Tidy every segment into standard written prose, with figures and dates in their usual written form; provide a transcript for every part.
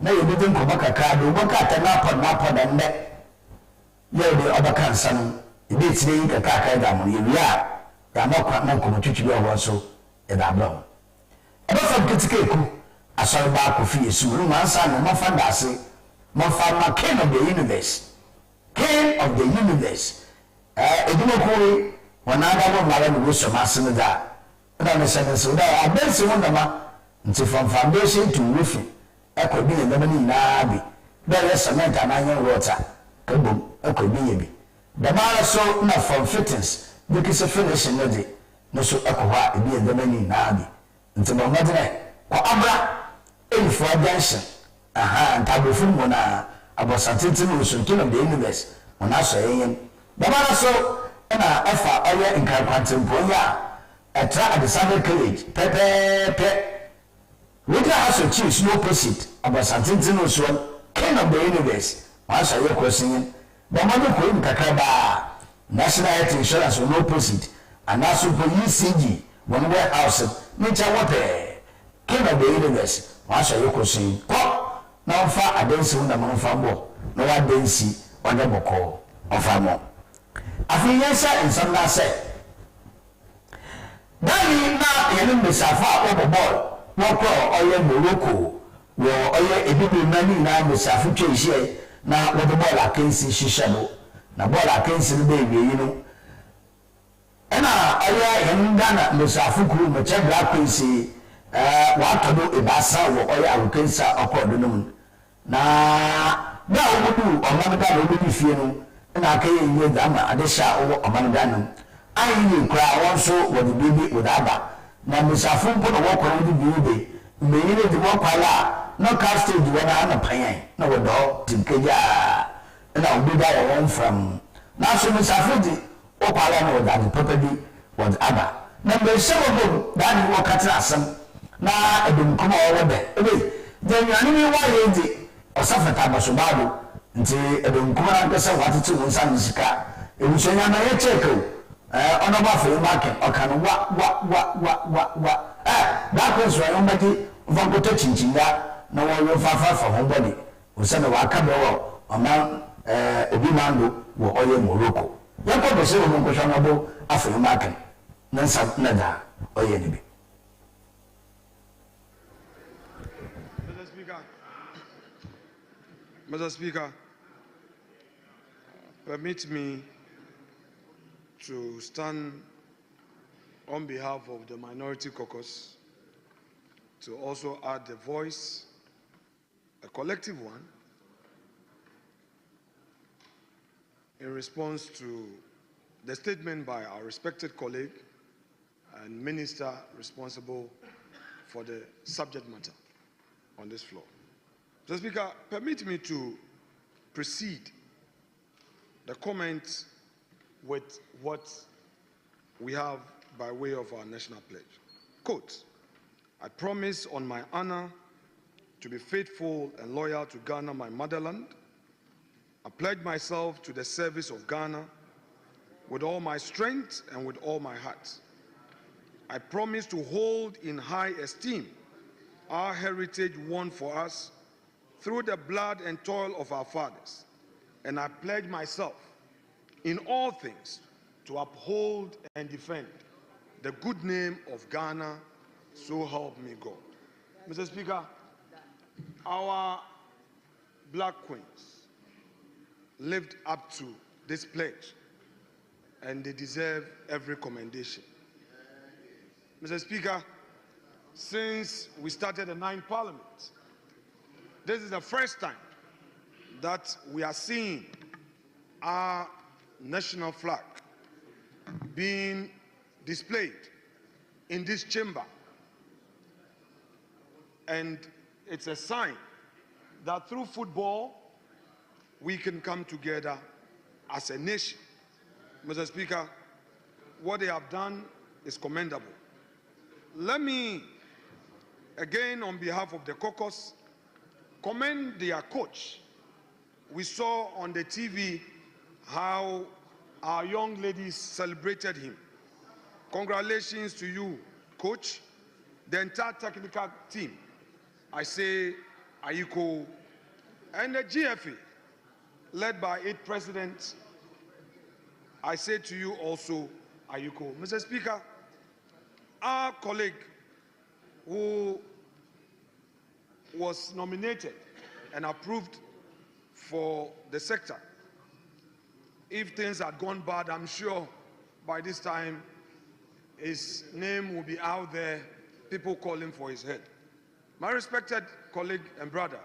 na ye bidin ko baka ka do baka ta na pa da nne ye de obaka nsa no ebe tire yi ka ka da mo ye wia ya ma kwa na ko mutwitwi bi owo so e da bro ebe fa kitike ku asori ba ko fi yesu no man sa no mafa ndase mafa ma king of the universe edimo ko wana da bo mara no so ma se da na me se so da abensi wona ma nti from foundation to roof ekọ bi na ni na bi there is cement and iron water ebom ekọ bi ye bi the mara so na from fittings because finish no de no so ekọ ha ebi na ni na bi nti mo madene ko abra elifo junction ntabofo mo na abosatete no so king of the universe ona so yen the mara so na efa oye inkankwante ya etra at the Sunday college pepe Whether has a chief no opposite about something no so king of the universe. Once I hear question, the mother could kakaba national health insurance no opposite and also for ECG one warehouse nature water king of the universe. Once I hear question, now far I don't see one among fambo, no one don't see on the boko of famo. I feel yes, and some now say. Now you know Safa over ball. Wọ́pọ̀ ọyẹ Morocco wọ ọyẹ ebibi mani na musafu twehye na wọ́n bọ́ọ̀lù akansi hyehyẹ no na bọ́ọ̀lù akansi no bẹ́ẹ̀ wie no ẹna ọyẹ yẹn Ghana musafu kuru mọ̀kyẹ́ bla akansi wàtọ̀ no ebasa wọ ọyẹ akansi ọkọ̀ ọdún no mu na bẹ́ẹ̀ wọ́n bu ọman Ghana wọ́n bi fie no ẹna akẹ́yẹ yie dama adehyɛ a wọ́wọ́ ọman Ghana mu ayé yie kura wọ́n nso wọ́n biribi wọ́n aba. Na musafu mpo na wokɔ no biube meyine de wokwala no car stage wona na panyan na wodo tinkeja na obi da won from na so musafu di wokwala na woda de papa bi wod aba na be sebo da ni wokatra asem na edum kuma wobe ebe de nyane mi wa ye di osafata basobado nti edum kuma na kasa watete won sa nsika ewusonya na ye check ona ba fe market okano wa that was why omadi vankoto chinchinga na wo fa homebody o se na wa ka be wo oma obi mando wo oye Morocco yakọ be se wo nko hwa bo afe market na nsa na da oye ni bi Mr. Speaker, permit me to stand on behalf of the Minority Caucus to also add a voice, a collective one, in response to the statement by our respected colleague and minister responsible for the subject matter on this floor. Mr. Speaker, permit me to precede the comments with what we have by way of our national pledge. Quote, I promise on my honor to be faithful and loyal to Ghana, my motherland. I pledge myself to the service of Ghana with all my strength and with all my heart. I promise to hold in high esteem our heritage won for us through the blood and toil of our fathers. And I pledge myself in all things to uphold and defend the good name of Ghana, so help me God. Mr. Speaker, our black queens lived up to this pledge and they deserve every commendation. Mr. Speaker, since we started the 9th Parliament, this is the first time that we are seeing our national flag being displayed in this chamber. And it's a sign that through football, we can come together as a nation. Mr. Speaker, what they have done is commendable. Let me, again, on behalf of the caucus, commend their coach. We saw on the TV how our young ladies celebrated him. Congratulations to you, coach, the entire technical team. I say Ayiko, and the GFA, led by its president, I say to you also, Ayiko. Mr. Speaker, our colleague who was nominated and approved for the sector, if things had gone bad, I'm sure by this time his name will be out there, people calling for his head. My respected colleague and brother,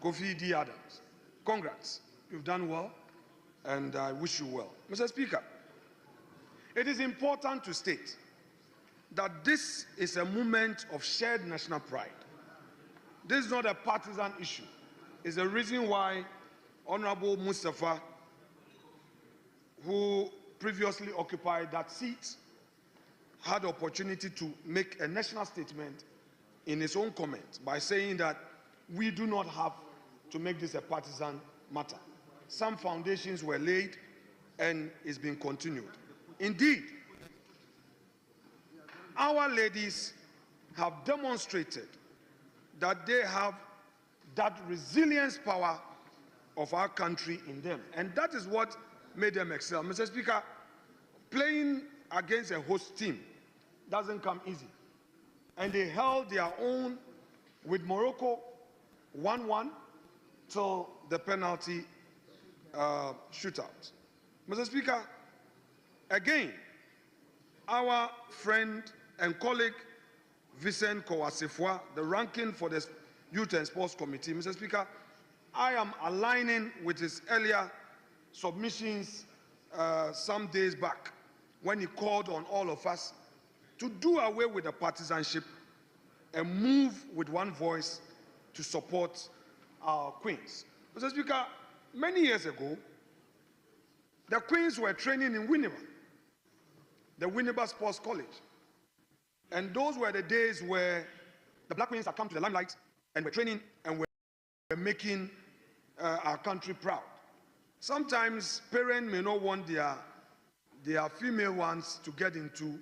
Kofi D. Adams, congrats. You've done well, and I wish you well. Mr. Speaker, it is important to state that this is a moment of shared national pride. This is not a partisan issue. It's the reason why Honorable Mustafa, who previously occupied that seat, had the opportunity to make a national statement in his own comment by saying that we do not have to make this a partisan matter. Some foundations were laid and it's been continued. Indeed, our ladies have demonstrated that they have that resilience power of our country in them. And that is what made them excel. Mr. Speaker, playing against a host team doesn't come easy. And they held their own with Morocco 1-1 till the penalty shootout. Mr. Speaker, again, our friend and colleague Vincent Kowasifwa, the ranking for the Youth and Sports Committee, Mr. Speaker, I am aligning with his earlier submissions some days back when he called on all of us to do away with the partisanship and move with one voice to support our queens. Mr. Speaker, many years ago, the queens were training in Winneba, the Winneba Sports College. And those were the days where the black queens had come to the limelight and were training and were making our country proud. Sometimes parents may not want their female ones to get into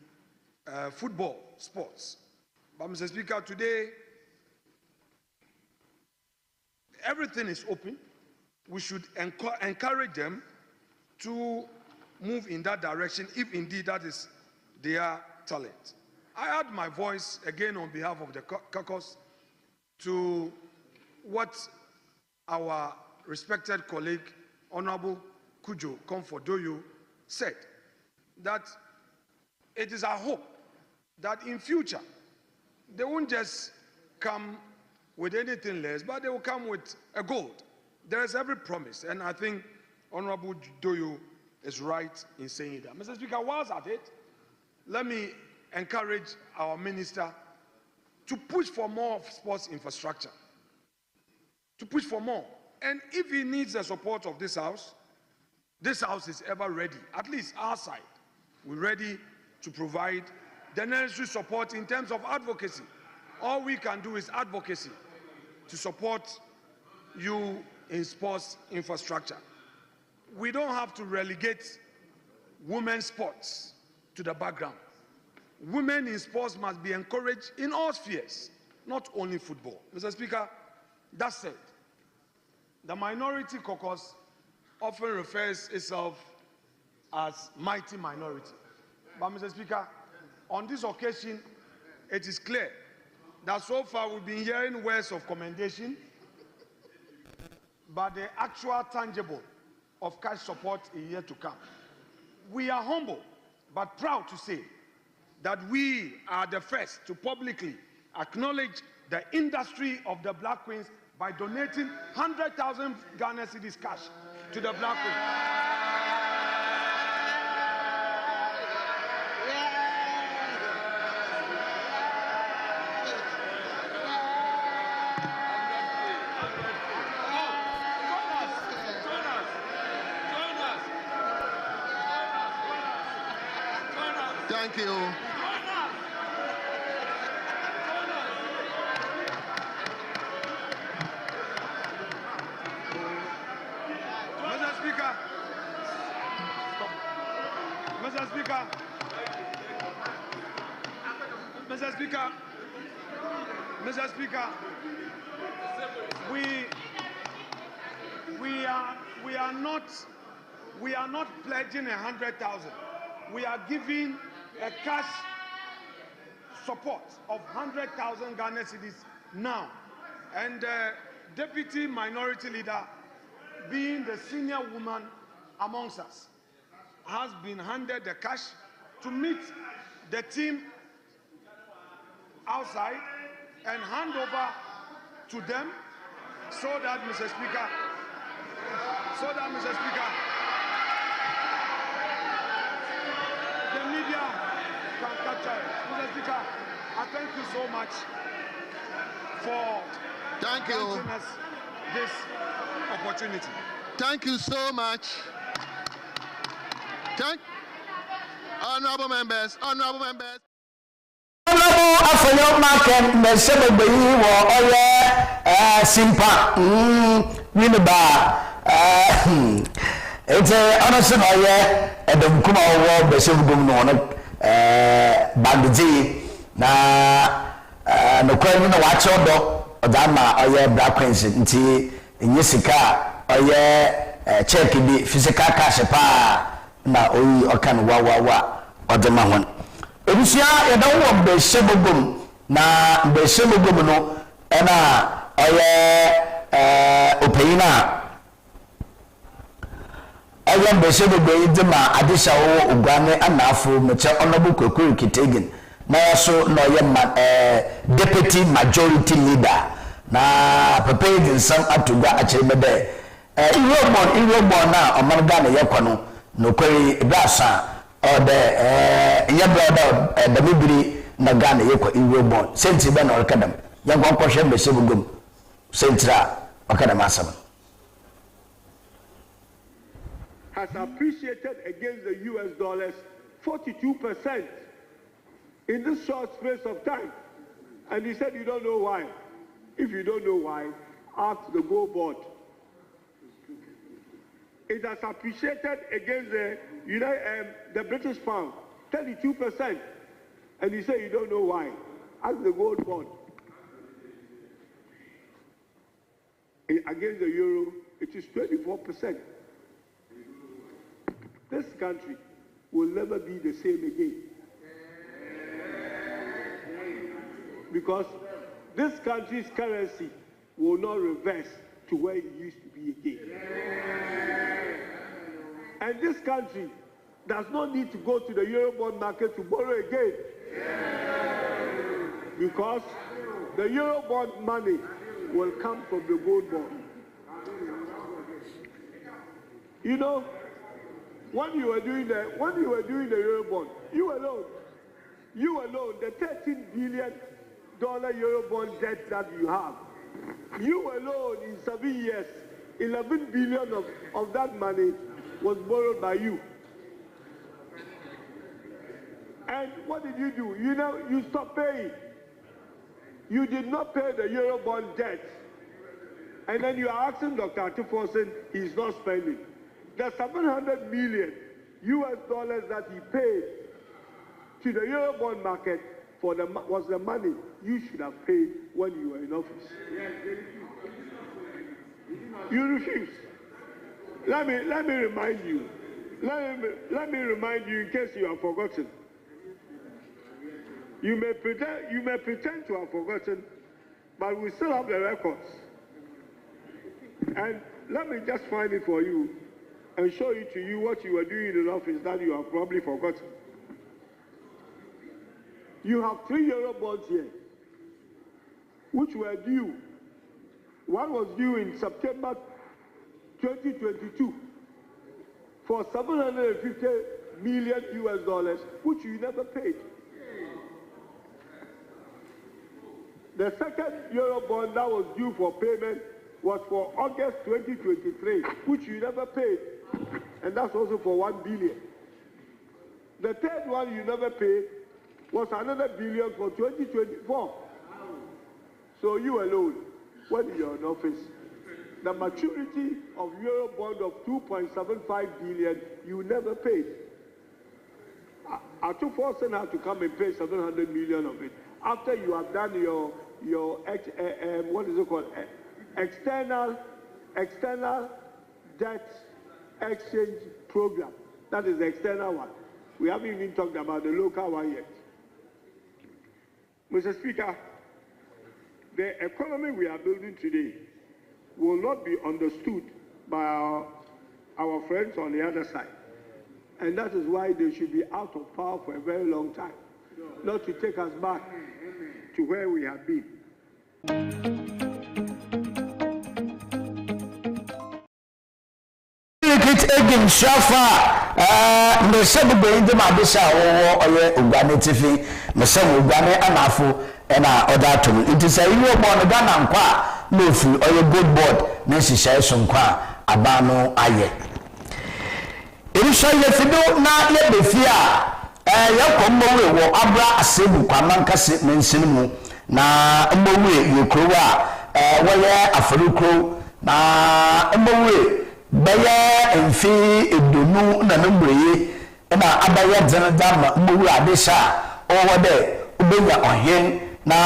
football, sports. But Mr. Speaker, today, everything is open. We should encourage them to move in that direction if indeed that is their talent. I add my voice again on behalf of the caucus to what our respected colleague, Honorable Kujo Comfort-Doyo, said, that it is our hope that in future they won't just come with anything less, but they will come with a gold. There is every promise, and I think Honorable Doyo is right in saying that. Mr. Speaker, whilst at it, let me encourage our minister to push for more sports infrastructure, to push for more. And if he needs the support of this house is ever ready, at least our side. We're ready to provide the necessary support in terms of advocacy. All we can do is advocacy to support you in sports infrastructure. We don't have to relegate women's sports to the background. Women in sports must be encouraged in all spheres, not only football. Mr. Speaker, that said, the minority caucus often refers itself as mighty minority. But Mr. Speaker, on this occasion, it is clear that so far we've been hearing words of commendation, but the actual tangible of cash support is yet to come. We are humble but proud to say that we are the first to publicly acknowledge the industry of the Black Queens by donating 100,000 Ghana cedis cash to the Black Queens. Thank you. Mr. Speaker. Mr. Speaker. Mr. Speaker. Mr. Speaker. not pledging 100,000. We are giving a cash support of 100,000 Ghana cedis now. And the Deputy Minority Leader, being the senior woman amongst us, has been handed the cash to meet the team outside and hand over to them so that, Mr. Speaker, the media can capture it. Mr. Speaker, I thank you so much for granting us this opportunity. Thank you so much. Honorable members. Honorable Afanyo Market, Mesebe Beyi wo oye simpa winiba ete onoso na oye edom kuma wo Mesebe gum no no bandiji na no kwani na wache odo odama oye black queens nti nyesika oye check bi physical cash pa na oyi okan wa odama hon ebusia yedawo Besebogum na Besebogum no ena oye opeyina oye Besebogum idima adisha wo ugwane anafo meche onobu kwekuru Kitegen na yaso na oye deputy majority leader na pepe dinsam atuga achemede iwobon na omanga na yekono no kweri ibrasa ode yebra da mibiri na Ghana yekwa iwobon senti be na orkadam yankon kwhwe Besebogum sentra orkadam asam has appreciated against the US dollars 42% in this short space of time. And he said you don't know why. If you don't know why, ask the Gold Board. It has appreciated against the British pound 32%. And you say you don't know why. Ask the Gold Board. Against the euro, it is 24%. This country will never be the same again. Because this country's currency will not reverse to where it used to be again. And this country does not need to go to the Eurobond market to borrow again. Because the Eurobond money will come from the Gold Bond. You know, when you were doing the Eurobond, you alone, the $13 billion Eurobond debt that you have, you alone in 7 years, 11 billion of that money was borrowed by you. And what did you do? You stopped paying. You did not pay the Eurobond debt. And then you are asking Dr. Atiforsen, he's not spending. The 700 million US dollars that he paid to the Eurobond market was the money you should have paid when you were in office. You refused. Let me remind you. Let me remind you in case you have forgotten. You may pretend to have forgotten, but we still have the records. And let me just find it for you and show it to you what you were doing in office that you have probably forgotten. You have 3 Eurobonds here, which were due. One was due in September 2022 for 750 million US dollars, which you never paid. The second Eurobond that was due for payment was for August 2023, which you never paid, and that's also for 1 billion. The third one you never paid was another billion for 2024. So you alone, when you're in office, the maturity of Eurobond of 2.75 billion, you never paid. Atiforsen had to come and pay 700 million of it after you have done your what is it called, external debt exchange program. That is the external one. We haven't even talked about the local one yet. Mr. Speaker, the economy we are building today will not be understood by our friends on the other side. And that is why they should be out of power for a very long time, not to take us back to where we have been. Egin Shafa, the seven day the Madisha or Ugani Tiffy, the seven Ugani Anafo, and other two. It is a year born a gun and qua, no food or a good board, Nancy says some qua, Abano Aye. It is so if you don't not let the fear. Yakombo we Abra Asebu Kwamanka Sitman Sinimu, na Mbowe Yokrowa, where Afurukro, na Mbowe. Baya enfi edonu na numbre na abaya zanadama mbu adesha owode ubenya ohen na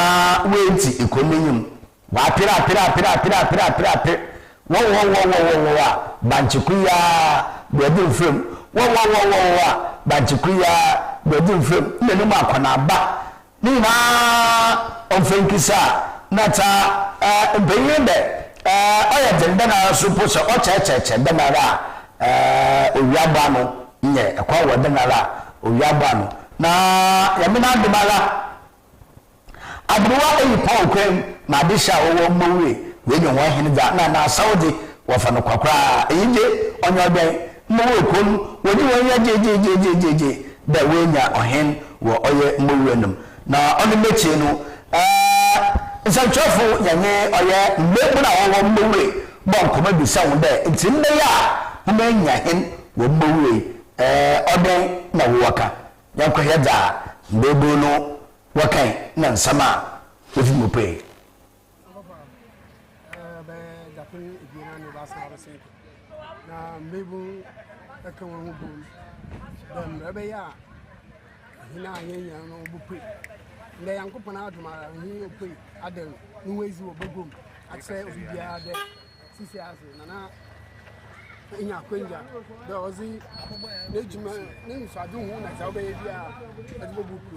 wenti economium wa pira wo banchikuya bedin film wo banchikuya bedin film nenu makona ba ni na onfenkisa nata beyende oya jenda na supo so o cheche denara owiaba no nye ekwa wo denara owiaba no na yamina demara abruwa eyi paul kwem na disha owo mmowe we nyo ho hene da na saudi wo fa no kwakra eyije onyo den mmowe kom woni won ya je da we nya ohen wo oye mmowe num na onu mechi no Sanchofu yanye oye mbebu na wo mmowe bon koma bisa wo de ntimbe ya wo nya hen wo mmowe oden na wo waka yanko heda mbebu no wakan na nsama ofi mope be japon igina no ba sa se na mbebu aka wo bu dem rebe ya hina yenya no bupe nde yankopon aduma hi ope adam nwezi wo bagom akse obibia de sisi aso nana inya kwenja de ozi nejuma ne nsadu hu na zawo be bia adbo buku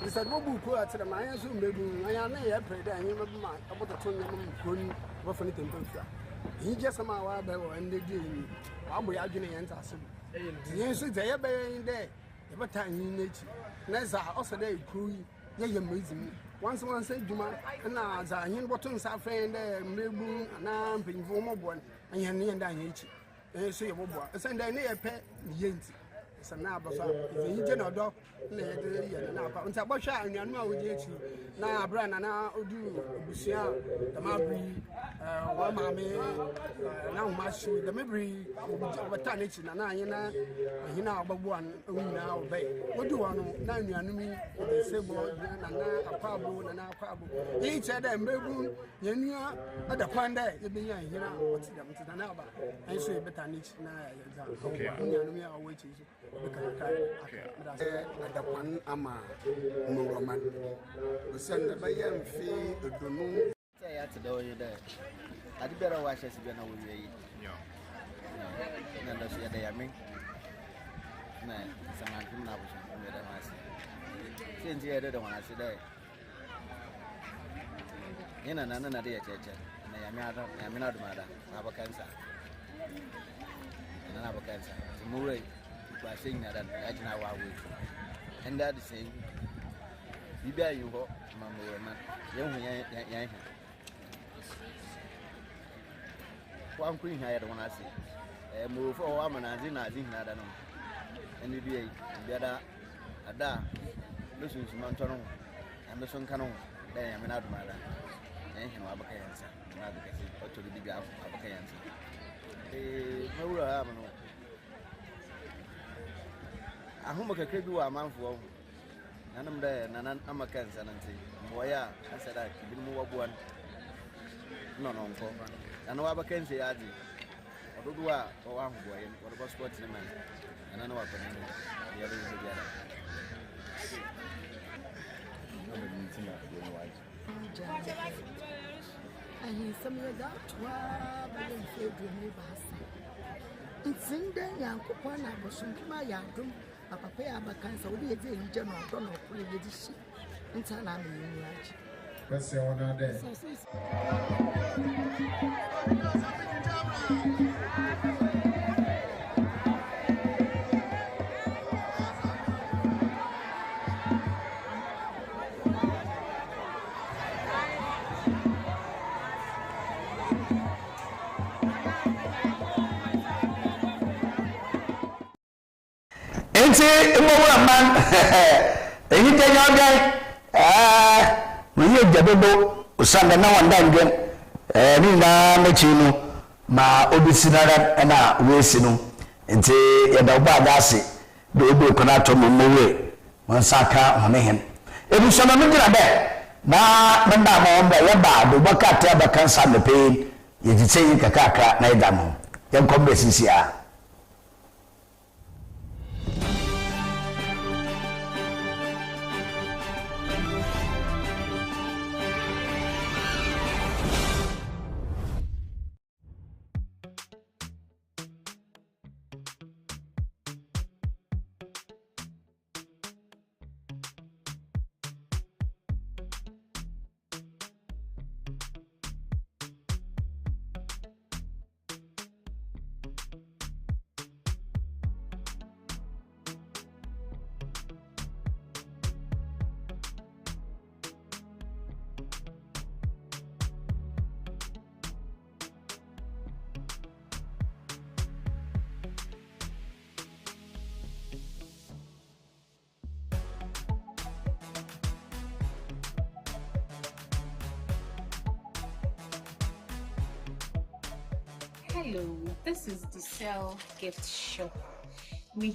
ni sadbo buku atira ma anya so mbebu anya na ye prede anya mebu ma aboto to nyam mkoni wo fani tempafia hi je sama wa be wo ande di ni wa bo ya dwene yenta aso yen so je ye be de ye bata anyi nechi na za osede ikuyi ye mezim once juma na za hin botun sa friend mbebu na mpinfo mo bon anya ne yenda anya echi so ye bobo senda ne ye pe yenti sana abafa ye je na odo na ye de ye na apa nta bo hwa anuanu a woje echi na abra na odu obusia da ma bri wa ma me na huma shu da me bri obata na echi na anya na hina agbagbo an na obai odu wonu na anuanu mi de sebo na apabo na akwabo yi che da mbebu ye nua ada kwanda ye be yan hina oti da mtida na aba an so ye beta na echi na ya za okay anuanu mi a wo echi so da kwan ama Roman usanda bayan fi dunu sai ya tada wani da adibera washe su bana wuri yayi nan da su ya da yamin na samantin na bushin kuma da masu sai ji ya da wani su da yana nan da ya cece na yamina da mada abakansa na abakansa murai ba sai na dan ya jina wawo and that is saying bibia yi ho mama Roman yan kwa nkun ha ya da wana se mo fo wa mananzi na azin na da no eni bia da ada lo sun sun tono and sun kanu da ya mina du mala yan hin wa baka yansa na da kasi to bibia abaka yansa mawura ha mano ahuma kakra bi wa amanfo nanam da nanan amakan sananti moya asada kibin mu wabuan no nko nanu abakan se yaji oduduwa o wa hugwa yen o do sport ni man nanu wa kan ni ya do biya ahi samya da twa ba den fe du ni ba sa Nsinde Yankopon na Bosunkima Yantum, a papa Abakansa will be a very general donor for the edition. Intana Mirage. Let's say one day. Man, you tell your guy, we hear the baby, Sunday now and then again, Nina Machino, Ma Obisinara, and I Wesino, and say, Yadabasi, the Obo Conato Mowe, Mansaka, Manehan. It was some of them there. Now, Mandam, Yaba, the Wakata, the cancer, the pain, you say, Kakaka, Naidamo, young combatants here. Hello, this is the Cell Gift Shop. We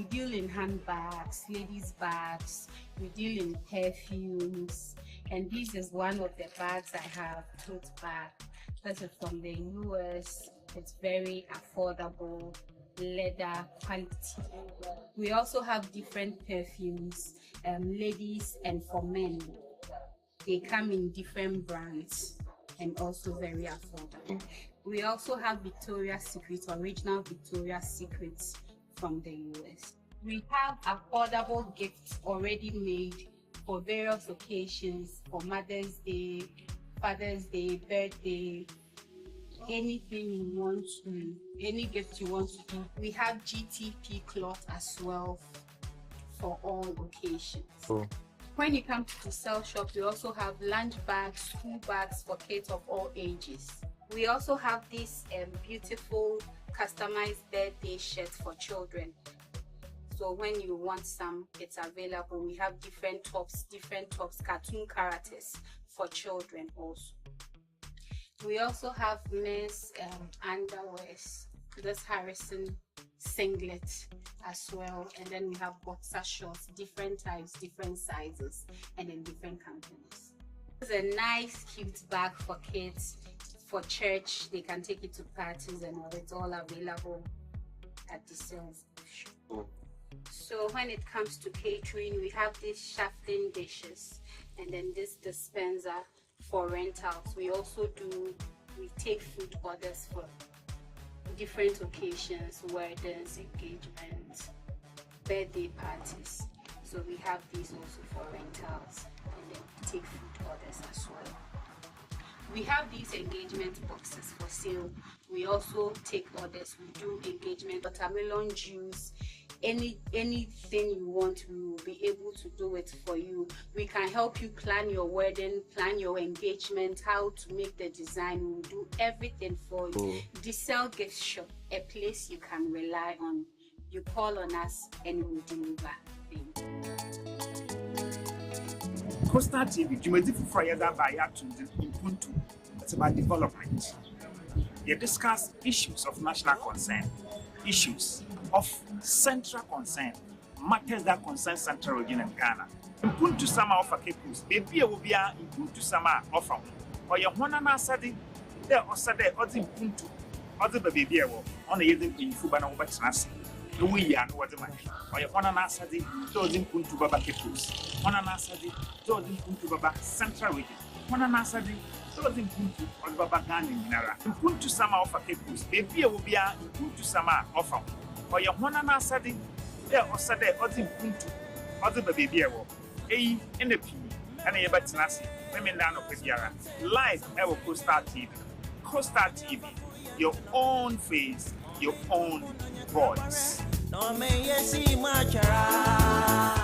deal in handbags, ladies' bags, we deal in perfumes, and this is one of the bags I have, tote bag. This is from the US. It's very affordable, leather quality. We also have different perfumes, ladies and for men. They come in different brands and also very affordable. We also have Victoria's Secret, original Victoria's Secrets from the US. We have affordable gifts already made for various occasions, for Mother's Day, Father's Day, birthday, anything you want to, any gift you want to do. We have GTP cloth as well for all occasions. When you come to the Cell Shop, we also have lunch bags, school bags for kids of all ages. We also have this beautiful customized birthday shirts for children. So when you want some, it's available. We have different tops, cartoon characters for children also. We also have men's underwears, this Harrison singlet as well. And then we have boxer shorts, different types, different sizes, and in different companies. It's a nice, cute bag for kids. For church, they can take it to parties and all. It's all available at the sales shop. So when it comes to catering, we have these shafting dishes and then this dispenser for rentals. We take food orders for different occasions, weddings, engagements, birthday parties. So we have these also for rentals and then we take food orders as well. We have these engagement boxes for sale. We also take orders. We do engagement, watermelon juice, anything you want, we will be able to do it for you. We can help you plan your wedding, plan your engagement, how to make the design. We will do everything for you. The Cell Gift Shop, a place you can rely on. You call on us and we'll deliver. Thank you. Coastal TV, Jumedi Fufrayada by Yatunde in Puntu. It's about development. They discuss issues of national concern, issues of central concern, matters that concern Central Region and Ghana. In Puntu Sama offer Kepus, baby will be in Puntu Sama offer. Or your one and Asadi, there or Sade or in Puntu, or the baby on the Yadin in Fubana Watanasi. We are no other man. Or your one and Asadi, those in Puntu Baba Kepus. One and Asadi, those in Puntu Baba Central Region. One and Asadi, So I think on Baba Gani Nara. Impuntu sama offer capos. Baby will be a impuntu sama offer. Or your one and Sadi, there or Sade or the impuntu, other baby. A in the P and a batinasi. Women down of Yara. Live ever Coastal TV. Coastal TV. Your own face, your own voice. No me yesi machara.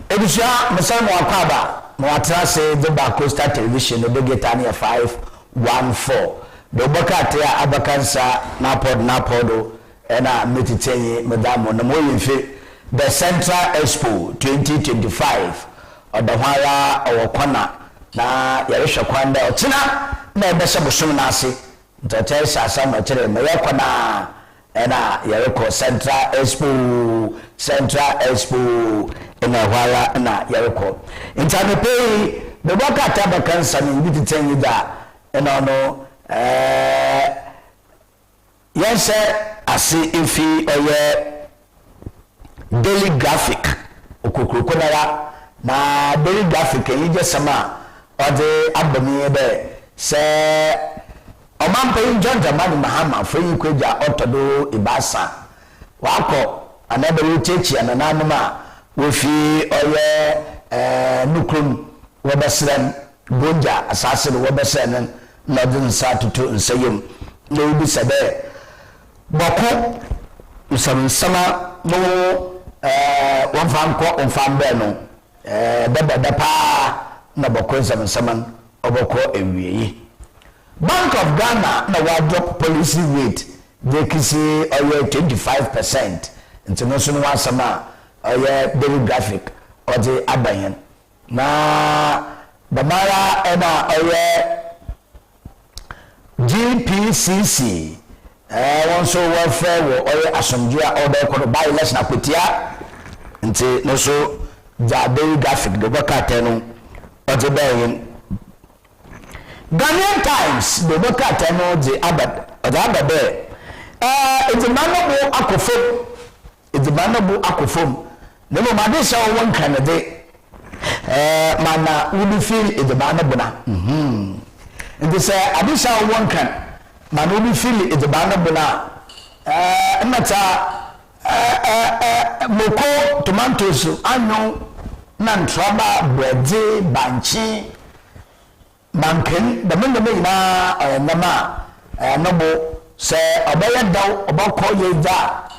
Ebusha Musamu Akaba, Moatrase, the Coastal Television, the Getania 514. The Bokatea Abakansa, Napodo, and I Metitenye, Madame Namoyin, the Central Expo 2025, or the Wala or Kwana, na Yarisha Kwanda, or Tina, never Sabusunasi, the Tessa Samachel, Mayakwana, and Yariko Central Expo. In a while, na Yariko. In time, pay the Boka Tabakan, and you tell you that, and I know, yes, sir, I see if he or daily graphic, Okukunara, na daily graphic, and you just sama, or the Abdomen there, say, a man paying John Jamani Mahama, for you could ya Otodo Ibasa, Wako, another Uchechi and an anima. Wofi oye nukrum wabasran gonja asase no wabasran na dun satutu nsayem na obi sabe boko nsama no wonfanko onfambe no dada pa na boko nsama oboko ewiyi. Bank of Ghana na wa drop policy rate they kisi oye 25% international wasama daily graphic or the Abayan. Na Bamara Ena GPCC one so welfare or Asomjia or the buy less na Putia until no so the daily graphic the Bocateno or the Bayan. Ghanaian Times the Bocateno the Abad or the Ababe. It's a manable aquaphone. It's a manable aquaphone. No matter so one kind of day, mana would feel it the banabona. And they say, I wish I one can, man would feel it the banabona. Moko tomatoes, I know, nan traba, bready, banchi, mankin, the Mundamina, Nama, Noble, say, a better down about call you that.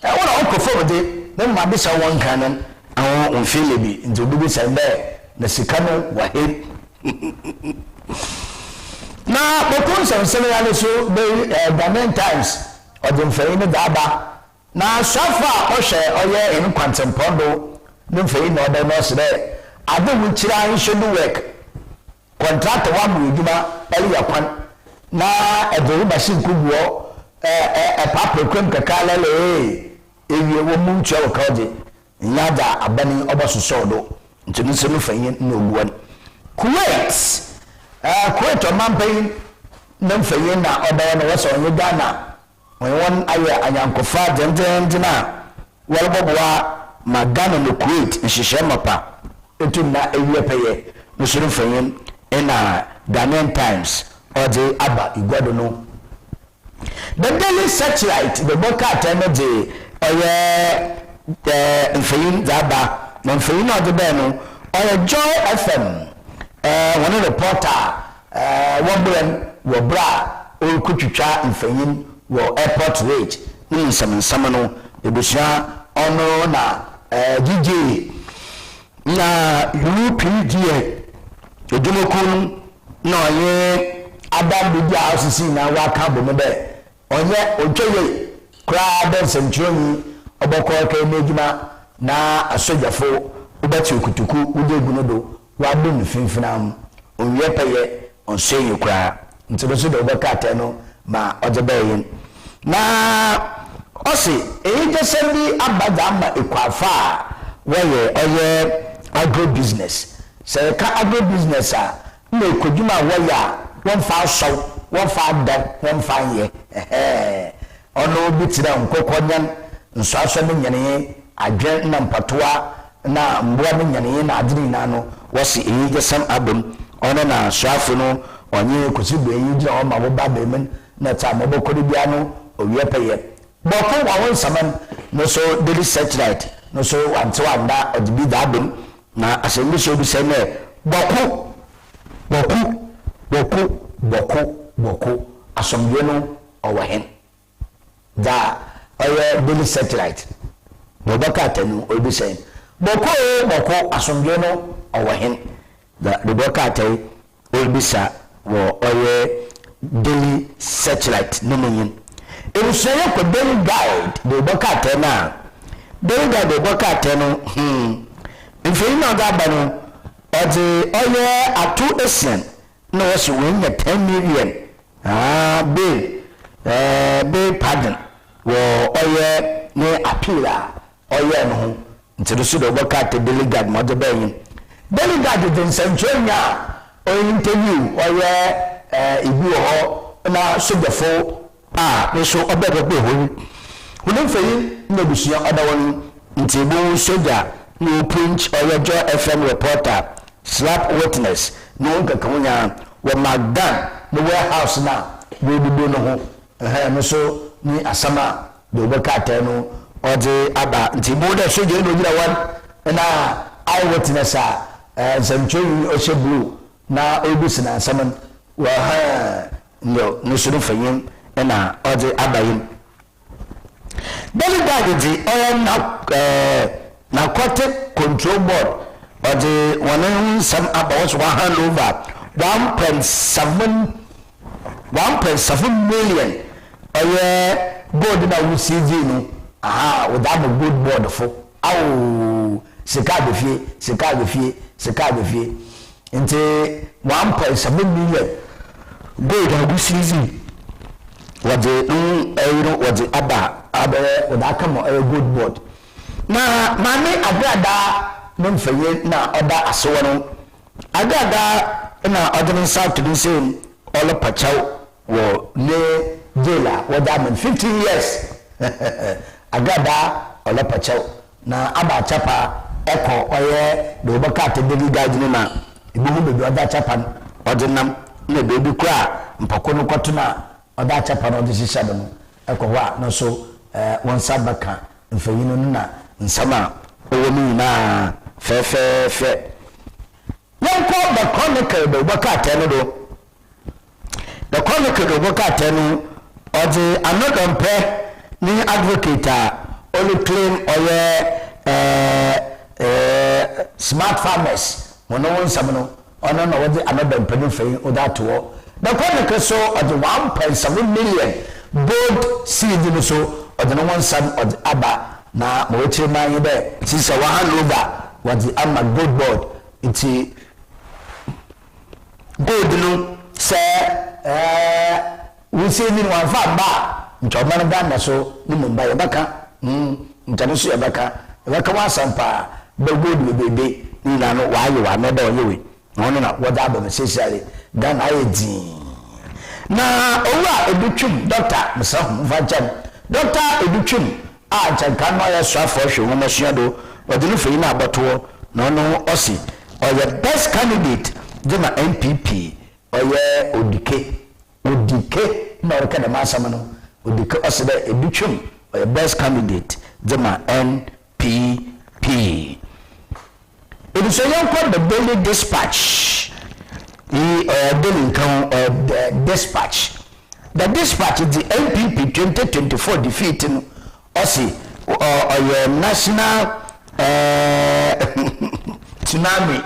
I want to offer for it. Then my bisa one canon, I won't feel it into Bubis and there, the Sikano were hit. Now, the points of similarly so Ghanaian Times or the Ferina Daba. Now, so far, Osha or yeah, in Quantum Pondo, no Ferina or the North there. I do which I should work. Contract one with Duma, Elia Quan. Now, at the Rubashing Kubo, a papa cream cacale. If you will move to our code, Nada abaning Obasu Sodo, into the Sulufayan, no one. Kuwait, Kuwait or Mampay, no Fayena or Diana was on Uganda. When one aya and Uncle Father and well, Boba, Magana no Kuwait, and Shishamapa, into na area paye, no Sulufayan, in Ghanaian Times, or the Abba, Iguadono. The Daily Satellite, the Boca Energy. Mfayin Zaba, Mfayin of the Beno, or Joy FM, one of the porter, Wobren, Wobra, or Kuchucha, Mfayin, or airport rate, some Samano, the Busha, Ono, na, DJ, na, UPGA, the Dumokun, no, ye, Adam Budia House, now, Waka, on yet, Ojoye. Crowd Centurion, Oboko Nejima, na a soldier for Ubatu Kutuku, Ude Gunodo, Wabun Finfinam, on Yepaye, on say you cry, until the Sudo Bacatano, ma other bayin. Na ɔsi eyi gye sɛ bi abada ama ekwafa wɔyɛ ɔyɛ agro business sɛ ka agro business a na ekodwuma wɔyɛ a wɔn fa asɔw wɔn fa ada wɔn fa yɛ ɔno bi tira nkokɔnyan nsoaso ne nyane adwe na mpatoa na mboa ne nyane na adini na no wɔsi eyi gye sɛm abam ɔno na soafo no ɔnye kosibu eyi gyina hɔ ma wɔba bɛmen na ta mɔbɔkɔre bia no owie pɛyɛ bɔkɔ wɔn nsaman no so daily searchlight no so wante wanda ɔde bi da abam na asɛmbi so bi sɛ nɛ bɔkɔ asomdwe no ɔwɔ hen da ɔyɛ daily searchlight bɔbɔka atanu obi sɛ bɔkɔ asomdwe no ɔwɔ hen da bɔbɔka atai obi sa wɔ ɔyɛ daily searchlight no menyin ebusuye ko daily guide bɔbɔka atai na daily guide bɔbɔka atai no mfiri na ɔda aba no ɔde ɔyɛ ato esian na wɔsi wɔn nyɛ 10 million bail pardon wɔ ɔyɛ ne appeal a ɔyɛ no ho nti so de ɔbɛka ate daily guide ma ɔde bɛyɛ daily guide de nsɛntwerɛ a ɔyɛ interview ɔyɛ ibi wɔ hɔ na sogyafo a nso ɔbɛbɛbɛ hɔ yi wɔn mfiri na busua ɔda wɔn nti ebu soja na print ɔyɛ Joy FM reporter slap witness na wɔn kaka wɔn nyinaa wɔ magdan na warehouse na wɔdibo no ho no so ni asama de ɔbɛka ate no ɔde aba nti bo da soja no gyina wɔn na eye witness a nsɛmtwerɛ ɔhyɛ blue na ɔbi sina asama wɔ no so no fanyin na ɔde aba yim daily guide de ɔyɛ narcotic control board ɔde wɔn nsɛm aba wɔso wɔn hand over 1.7 million ɔyɛ board na WCG no wɔde aba good board fo awo sika abɛfie nti 1.7 million gold na WCG wɔde aba wɔde aka mo good board na maame agrada no mfanye na ɔda asewa no agrada na ɔde no nsa to nsɛm ɔlɔ pachaw wɔ ne jela wɔde amen 15 years agrada ɔlɔ pachaw na aba chapa ɛkɔ ɔyɛ de ɔbɛka ate daily guide no na ebi mu bebi ɔda chapa ɔde nam na bebi kora mpako no kɔto na ɔda chapa no ɔde hyehyɛ no ɛkɔ hɔ a no so wɔn nsa bɛka mfanyi no na nsama ɔwɔ mu nyinaa fɛfɛɛfɛ yɛnkɔ the chronicle de ɔbɛka ate no do the chronicle de ɔbɛka ate no ɔde anɔdɔmpɛ ne advocate a ɔle claim ɔyɛ smart farmers wɔn wɔn nsam no ɔno na wɔde anɔdɔmpɛ no mfanyi ɔde ato hɔ the chronicle so ɔde 1.7 million gold seed no so ɔde no wɔn nsam ɔde aba na ma wɔkyerɛ man yi dɛ sisa wɔn hand over wɔde ama gold board nti gold no sɛ wusie ni wɔn afa ba ntɔma no Ghana so ne mu mba yɛbɛka ntɛno so yɛbɛka wɔn asɛm paa bɛ gold bebebe ne nyinaa no wɔayɛ wɔ amɛda ɔyɛ wei wɔn na wɔde aba no sesiare Ghana ayɛ dii na owura edutwum doctor msahu mfankyɛm doctor edutwum a nkyɛnka no ayɛ soafo hwɛ wɔn asua do ɔde no fɛyi na abɔtoɔ na ɔno ɔsi ɔyɛ best candidate de ma NPP ɔyɛ odike na ɔreka dɛm asɛm no odike ɔsi dɛ edutwum ɔyɛ best candidate de ma NPP edusɔ yɛn kɔ the daily dispatch daily nkan dispatch the dispatch the NPP 2024 defeat no ɔsi ɔyɛ national tsunami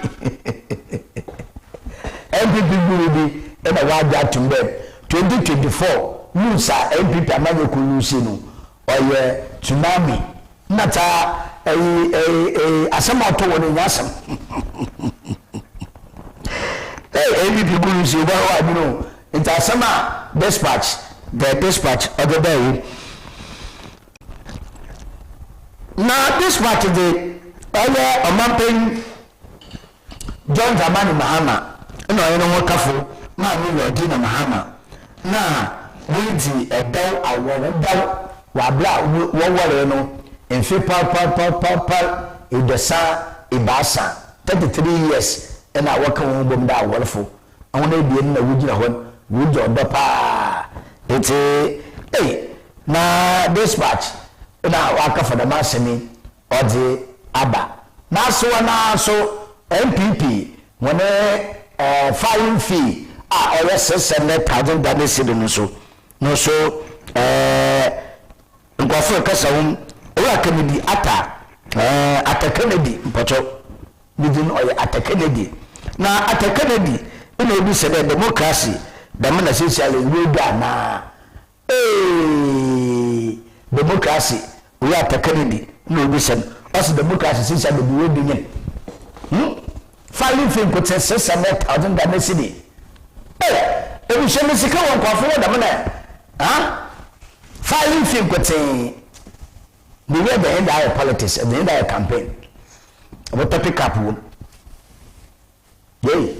NPP guru bi ɛna wagye atum dɛ 2024 news a NPP amanyɔkɔ news no ɔyɛ tsunami nata asɛm ato wɔ ne nyɛ asɛm NPP guru si ɔba hɔ adwene o nti asɛm a dispatch the dispatch ɔde bɛyi na this part the ɔyɛ ɔmanpan John Dramani Mahama na ɔyɛ no ho kafo maa mi yɛ ɔdi na Mahama na wɔdi ɛdaw awɔredaw wabla wɔwɔre no mfe pal edasa ibasa 33 years ɛna wɔka wɔn bom da awɔrefo ɔno na ebien na wogyina hɔ wogya ɔdɔ paa eti na dispatch na waka for the masemi ɔde aba na so na so MPP wɔne filing fee a ɔyɛ 600,000 Ghana cedi no so nkɔfo kasa wɔm ɔyɛ Kennedy ata Kennedy mpɔtɔ bidin ɔyɛ ata Kennedy na ata Kennedy ina obi sɛ dɛ democracy dɛm na social wedo na democracy ɔyɛ ata Kennedy ina obi sɛ ɔsɛ democracy social de bi wedo nyɛ filing fee nkote 600,000 Ghana cedi ebi hyɛ me sika wɔ nkɔfo wɔ dɛm na filing fee nkote the way the end of politics and the end of campaign about topic up one yay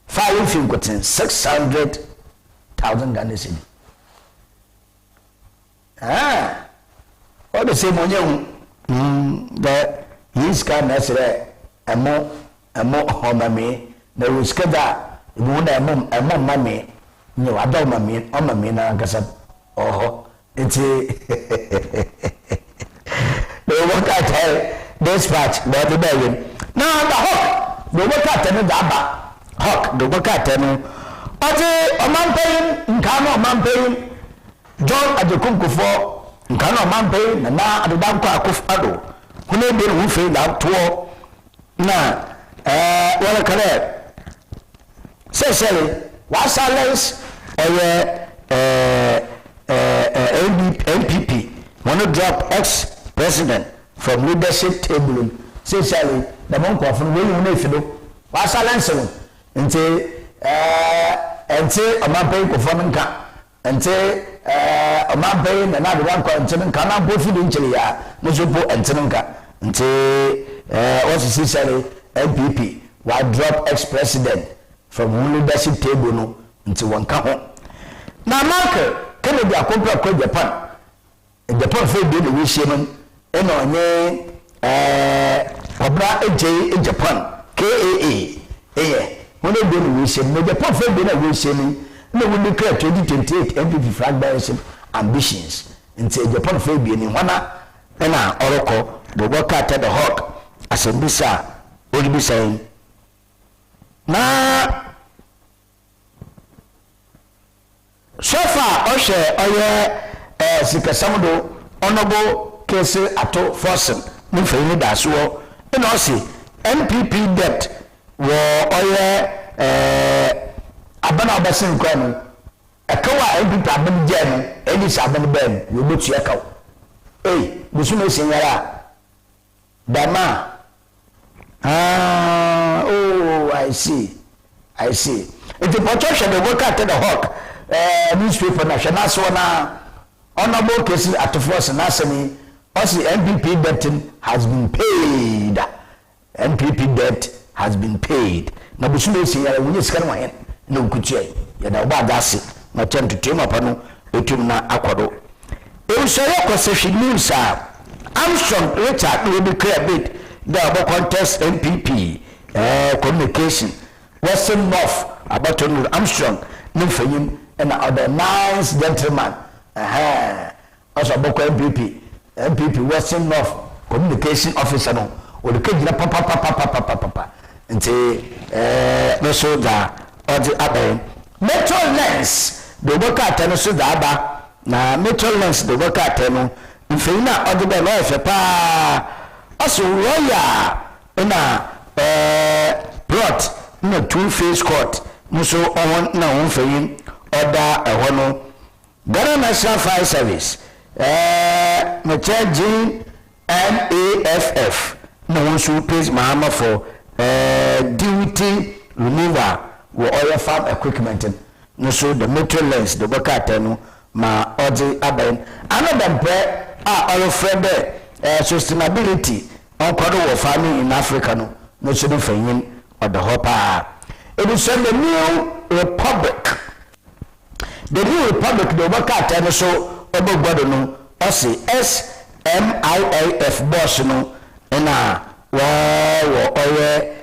filing fee got 600,000 Ghana cedi what the same on you the his can answer a more homame the risk that you want a more mammy no I don't mammy on my main answer oh it's they work out dispatch by the baby. Now the hawk, they work out the daba. Hawk, the work out the a man paying, man paying, John at the Kunku for, man paying, and now at the Banco of Ado, who may be who failed out to all. Now, what a career. Say, Sally, what silence MPP want to drop ex-president from leadership table. Say, Sally, the monk of William Mayfield was silencing until a man paying performing car until a man paying another one continent cannot go for the Inchelia, Musupo and Tenanka until what's the Sally MPP will drop ex-president from leadership table until one come home. Now, Marker, Kennedy, I come to Japan. Japan failed the Wishaman, and on AJ in Japan, KAA. When they did Wisham, no Japan failed the Wishaman, no one declared 2028 MPP flag bearership ambitions. And say Japan failed in Wana, and our Oracle, the work out the hawk, as a Bisa, will be saying. Now, so far, Oshe, Sikasamudo, Honorable Kese Ato Forsen, Mufeni Dasuo, and also MPP debt were Abana Basin Kwame, a Kawa MPP Aban Jen, Edis Aban Ben, we put Yakao. Hey, Musume Singara, Dama. Oh, I see. If the protection they work out to the hawk, newspaper national so now. Honorable cases at the force and Nasani, also MPP debt has been paid. MPP debt has been paid. Now, Busume say, I will just come no kuche. Yada Badasi, my turn to team upon Utumna Aquado. In Sayako session news, Armstrong Richard will declare bit the contest MPP communication. Western North about Armstrong, Nufayim, and other nice gentlemen. Also Boko MPP Western North communication officer no or the kid papa and say no so that or the other Metro Lens the work at no so that na Metro Lens the work at no in Fina or the life pa also lawyer brought no two-face court no so on na on for him order a hono Ghana National Fire Service, G NAFF, no one should praise Mahama for duty removal with oil farm equipment. No, so the Metro Lens, the Bokateno, ma Odi Aben. Another bread are oil friend sustainability on kwado wo farming in Africa no so do fanyin of the hopa. It is the new republic. The new republic the waka tell so obogbado no o say SMILF boss no na wo oye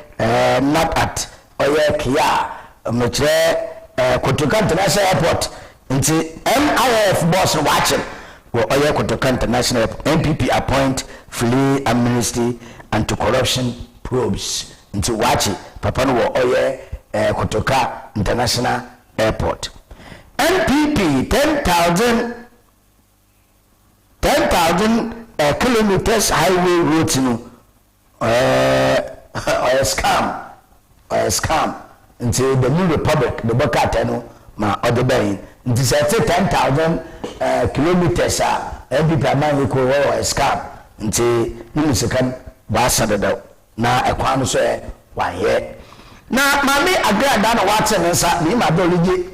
not at oye kia metre Kotoka International Airport nti MILF boss no watching wo oye Kotoka International MPP appoint fully amnesty anti-corruption probes nti watch papa no wo oye Kotoka International Airport. MPP 10,000 kilometers highway route no scam until the new republic the Bokata no ma other bay nti say 10,000 kilometers MPP among ko scam nti ni sekan ba sadada na ekwan so wan ye na mami agrada na wate nsa ni ma do lije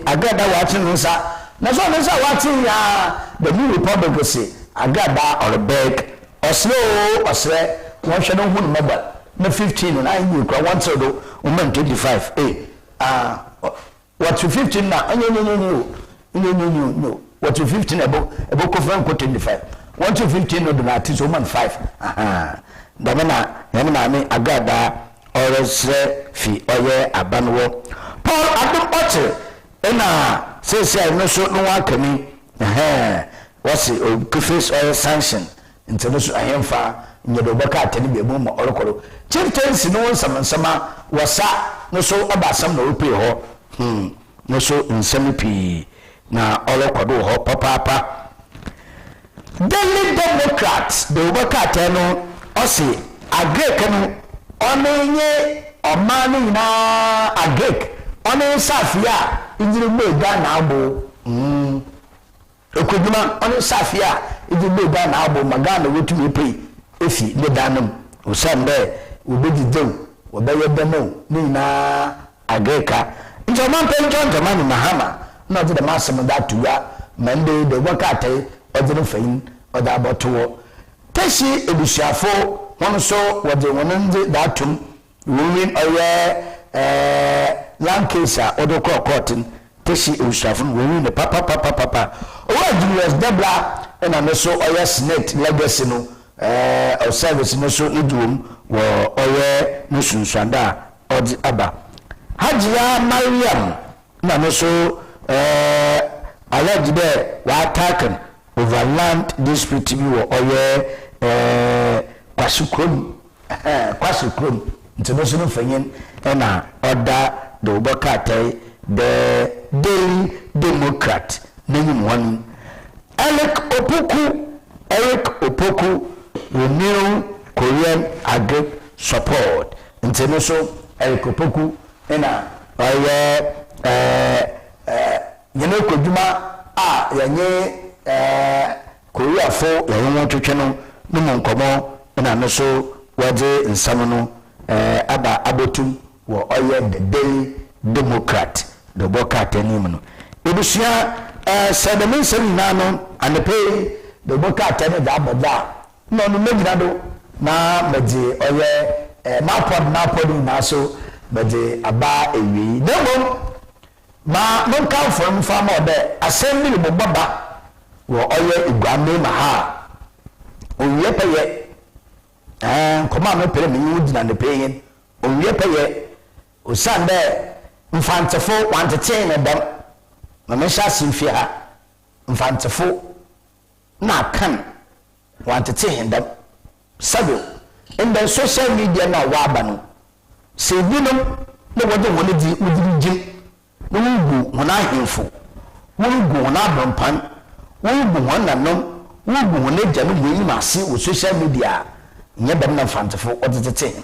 agrada wate nsa na so nsa wate ya the new republic say agrada or beg osre won hwe no hu mobile na 15 na you kwa 1 25 what to 15 na no what to 15 ebo ko frank 25 1 to 15 no do na ati so man 5 damana yana me agada oresre fi oye abanwo Paul Adam Oche ena say no so no wakami what's it face oil sanction international ahemfa nyedo baka atani be mu ma orokoro chieftains no nsama wasa no so obasam na ope ho no so nsami pi na orokodo ho papa Daily Democrats the baka atano osi agrek no onenye omani na agrek oni safia injiri mega na abo ekuduma oni safia injiri mega na abo magana wetumi pay efi ne danum osambe obedidem obeye demo ni na agreka njoma penjo njoma ni mahama na de masem da tuya mande de wakate odere fain oda botowo tashi ebusuafo won so wode wonende datum win oye Lancashire odoko courtin tashi ebusuafo win the papa owa Julius Debra na me so oye Senate legacy no of service no so idum wo oye nusunsanda odi aba Hajiya Mariam na me so alleged there wa attack over land dispute bi wo oye kwasukrom international fanyin na order the Obakate the Daily Democrat name one Eric Opoku renew Korean agri support international Eric Opoku na oye yene koduma yanye Korea fo yanye twetwe no no nkomo na no so wade nsam no aba abotum wo oye the Daily Democrat the Bokata anim no ebusia sedemin semina no and pay the Bokata ne da abada no megina do na meje oye napod na so meje aba ewi demo ma no come from farmer there assembly bobaba wo oye igwame ma ha owie peye koma me pere me yudina ne peyin owie peye osande mfantefo wantete ne dam ma me sha simfi ha mfantefo na kan wantete hindam sabo in the social media na waba no se binum ne wode woni di udirigim no wugu wona hemfo wugu wona bampan wugu wona nom wugu wona janu muyi mase o social media nye bem na fantefo odetete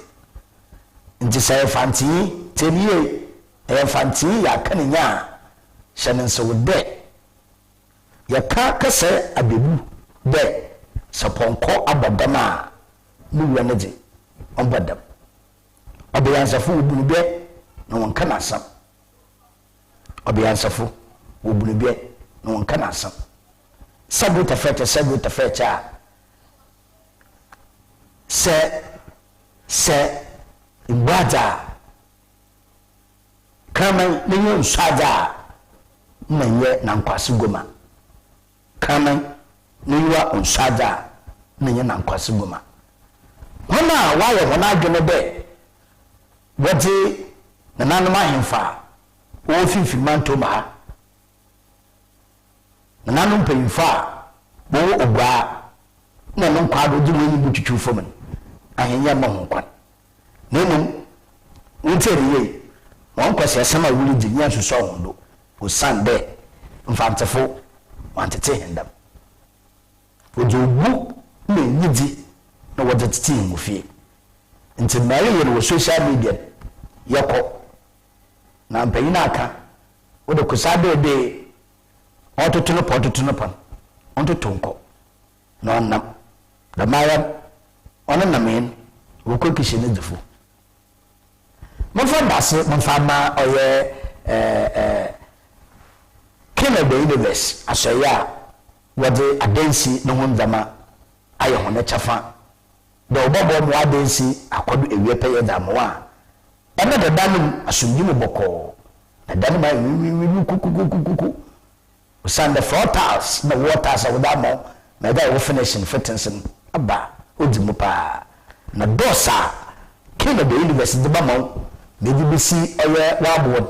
nti say fanti teniye fanti ya kannya shanenso wode ya kase abebu de saponko abadama nuwa neje ombadam obiyansafo obunube na wonka na asam obunube na wonka na asam sabu tafeta se imbwaja kraman nenyo nswaja menye nankwase goma kraman nenyo nswaja menye nankwase goma hona waye hona adwene be wodi nananoma hemfa wo fifi manto ma nananum pemfa wo ogwa na no kwado di woni bututwu fom ahenya ma ho kwan nemu nteriye won kwase asama wuri di nya soso hondo o sande mfantefo wantete hendam ojogu me nyidi na wodetete ngufie nti mari ye no social media yako na mpanyina aka wode kusade de ototono pan ontotonko na onam da maya onamen woko kishine dufu mfa dase mfa ma oye Canada Universe asoya wode adansi no hondama aye hone chafa da obobo mo adansi akodo ewie peye da mo a ebe da danum asumji mo boko da danum ayi kukukukuku usande 4 tiles na waters awda mo na da wo finishing fitting aba odimu pa na dosa Canada Universe de ba mo BBC oye wabon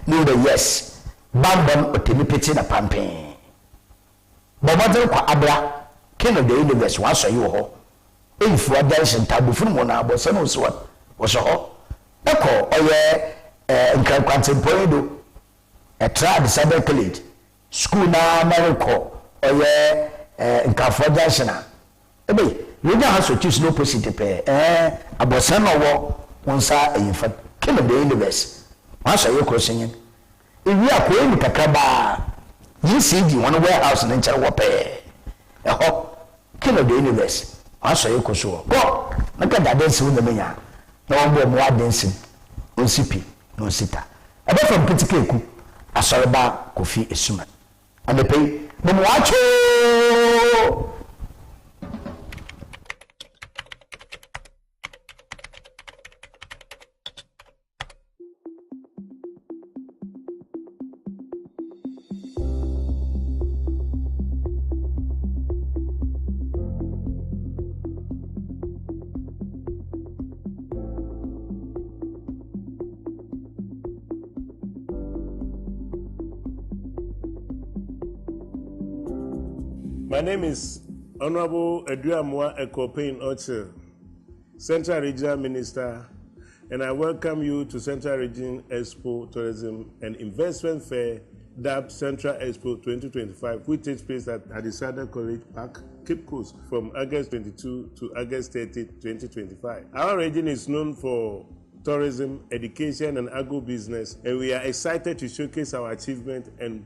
no the yes bambam otemi peti na pampen bomoden kwa abra Canada Universe wa so yi ho eyifu adansion tabu funu mo na abo se no so wo so ho eko oye nkran kwantempoido etra de cyber college school na americo oye nkafo adansion ebe we ha so choose no positive pe abosan no wo wonsa eyifa Canada Universe wa so yi krosenyen ewi akoe ni kakaba GCG one warehouse na nchare wo pe eho Canada Universe aso ye koso ko na ka dade si wo menya na wo bo mo adensi onsipi no nsita ebe from pitikeku asoreba Kofi Esuma amepei bo mo acho. My name is Honorable Eduamwa Ekopein Oche, Central Regional Minister, and I welcome you to Central Region Expo Tourism and Investment Fair, DAP Central Expo 2025, which takes place at Adisada College Park, Cape Coast, from August 22 to August 30, 2025. Our region is known for tourism, education, and agro-business, and we are excited to showcase our achievement and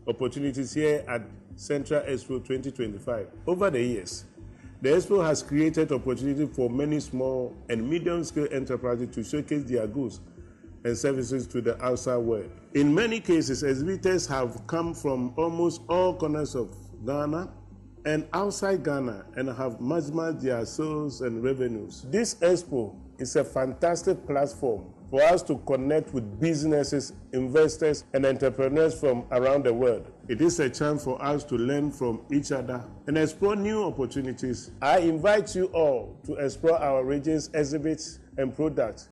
opportunities here at Central Expo 2025. Over the years, the Expo has created opportunity for many small and medium-scale enterprises to showcase their goods and services to the outside world. In many cases, exhibitors have come from almost all corners of Ghana and outside Ghana and have maximized their sales and revenues. This Expo is a fantastic platform for us to connect with businesses, investors, and entrepreneurs from around the world. It is a chance for us to learn from each other and explore new opportunities. I invite you all to explore our region's exhibits and products